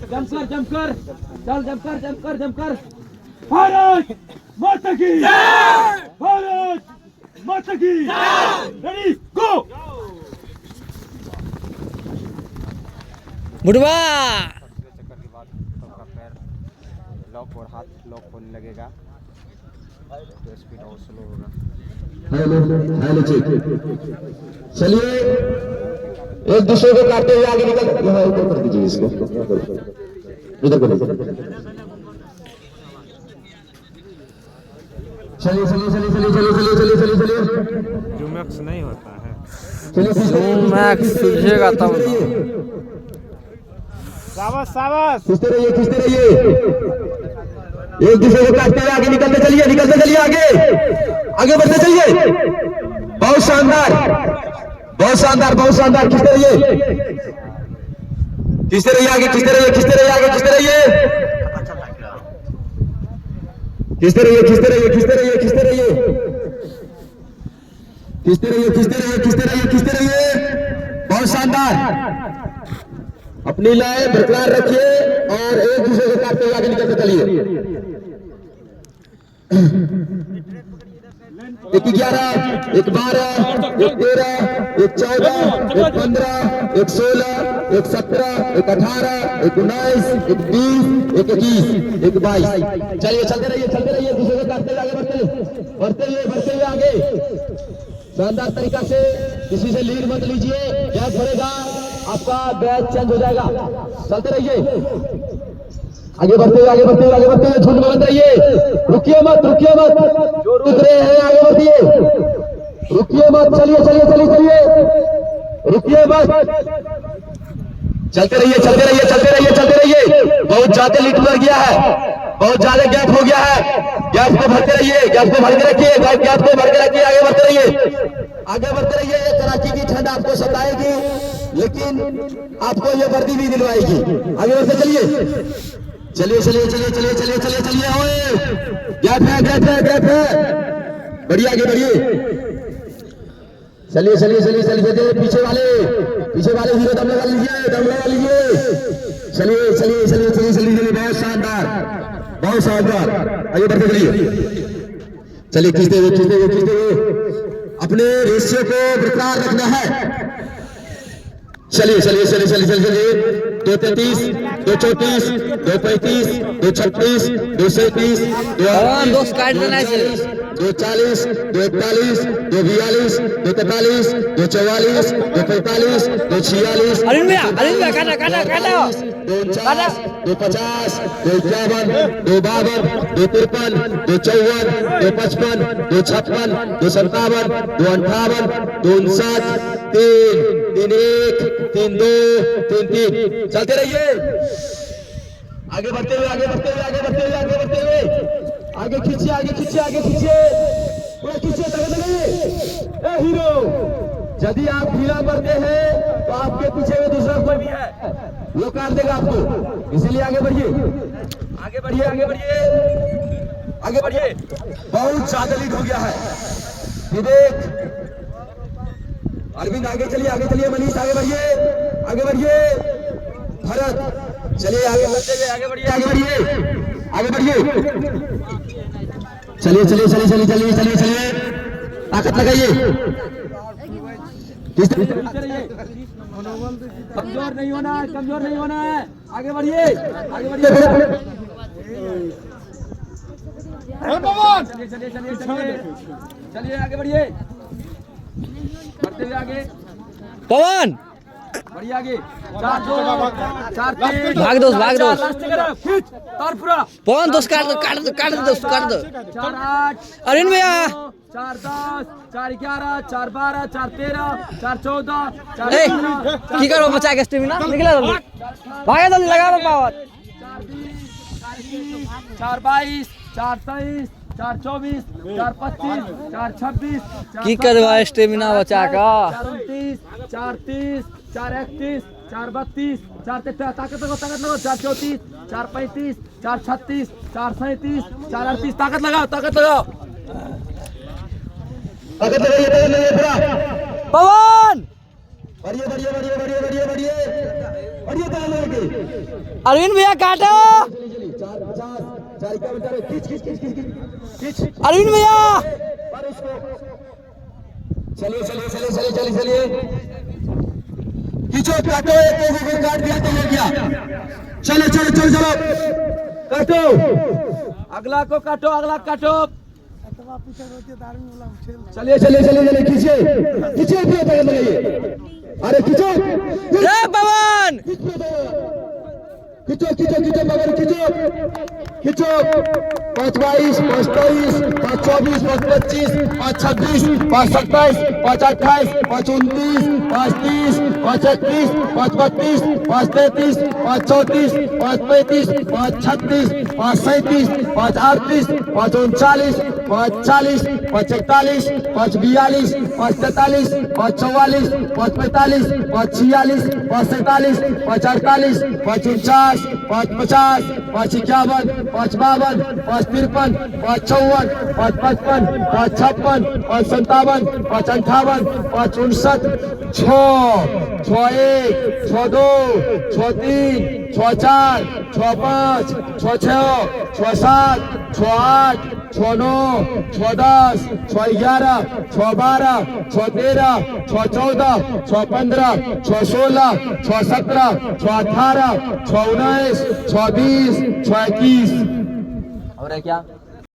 जमकर जमकर चल जमकर भारत माता की भारत माता की रेडी गो बुढ़वा चक्कर के बाद सबका पैर लॉक और हाथ लॉक होने लगेगा तो स्पीड और स्लो होगा। हेलो चलिए एक दूसरे को काटते हुए आगे निकल यहाँ ऊपर कर दीजिए इसको इधर कर दीजिए। चलिए जूमैक्स नहीं होता है। जूमैक्स सूझेगा तब शाबाश खींचते रहिए एक दूसरे को काटते हुए आगे निकलते चलिए आगे बढ़ते चलिए। बहुत शानदार खींचते रहिए आगे खींचते रहिए बहुत शानदार। अपनी लाइन बरकरार रखिए और एक दूसरे को काटते हुए आगे निकलते चलिए। एक 11, एक 12, एक 13, एक 14, एक 15, एक 16, एक 17, एक 18, एक 19, एक 20, एक 21, एक 22। चलिए चलते रहिए दूसरे को काटते हुए आगे बढ़ते हुए आगे शानदार तरीका से। किसी से लीड मत लीजिए, गैप भरेगा आपका बैच चेंज हो जाएगा। चलते रहिए आगे बढ़ते हुए झुंड में बंद रहिए। रुकिए मत जो रुक रहे हैं आगे बढ़िए। रुकिए मत चलिए रुकिए मत चलते रहिए। बहुत ज्यादा लीड बढ़ गया है, बहुत ज्यादा गैप हो गया है। गैप को भरते रहिए, गैप को भर के रखिए। आगे बढ़ते रहिए। ये कराची की ठंड आपको सताएगी लेकिन आपको ये वर्दी भी दिलवाएगी। आगे बढ़ते चलिए ओए गैप है बढ़िया आगे बढ़िए। चलिए पीछे वाले हीरो दम लगा लीजिए। चलिए बहुत शानदार आगे बढ़ते चलिए खींचते हुए अपने रेशियो को बरकरार रखना है। चलिए 233, 234, 235, 236, 237, 240, 241, 242, 243, 244, 245, 246, 247, 250, 251, 252, 253, 254, 255, 256, 257, 258, 259, 3, 2, 3। चलते रहिए आगे बढ़ते हुए आगे खींचिए पूरा खींचिए। ए हीरो यदि आप ढीला करते हैं तो आपके पीछे में दूसरा कोई भी है वो काट देगा आपको। इसीलिए आगे बढ़िए। बहुत ज्यादा लीड हो गया है। विवेक अरविंद आगे चलिए। मनीष आगे बढ़िए। भरत चलिए आगे बढ़िए। चलिए ताकत लगाइए। कमजोर नहीं होना है। आगे बढ़िए चलिए आगे बढ़िए। बढ़ते हुए आगे पवन बढ़िया आगे 4 2 4 3 भाग दो खींच तार पूरा पवन दोस्त काट दो 4 8 अरे भैया 4 10 4 11 4 12 4 13 4 14 4 ए 15 की करो बचा के स्टेमिना निकला जल्दी लगा पावर 4 22 4 23 4 24 4 25 4 26 की करवा स्टेमिना बचा का 4 29 4 30 4 31 4 32 4 33 ताकत लगाओ 4 34 4 35 4 36 4 37 4 38 ताकत लगाओ पवन बढ़िए बढ़िए बढ़िए बढ़िए बढ़िए बढ़िए बढ़िए ताल लगे अरविंद भैया काटो। चलिए 450 4 क्या बचा रहे खींच खींच खींच खींच खींच अरविंद भैया पर उसको चलिए चलिए चलिए चलिए चलिए चलिए खींचो काटो एक को काट दिया तो हो गया चलो चलो चलो चलो काटो अगला को काटो, अगला काटो। चलिए चलिए चलिए चलिए खींचिए खींचिए पूरा ताकत लगाइए अरे खींचो जय पवन। खींचो खींचो खींचो मगर खींचो खींचो 5 22 5 23 5 24 5 25 5 26 5 27 5 28 5 29 5 30 5 31 5 32 5 33 5 34 5 35 5 36 5 37 5 38 5 39 5 40 5 41 5 42 5 43 5 44 5 45 5 46 5 47 5 48 5 49 5 50 5 51 5 52 5 53 5 54 5 55 5 56 5 57 5 58 5 59 6 6 1 6 2 6 3 6 4 6 5 6 6 6 7 6 8 6 9 6 10 6 11 6 12 6 13 6 14 6 15 6 16 6 17 6 18 6 19 6 20 6 21 और है क्या?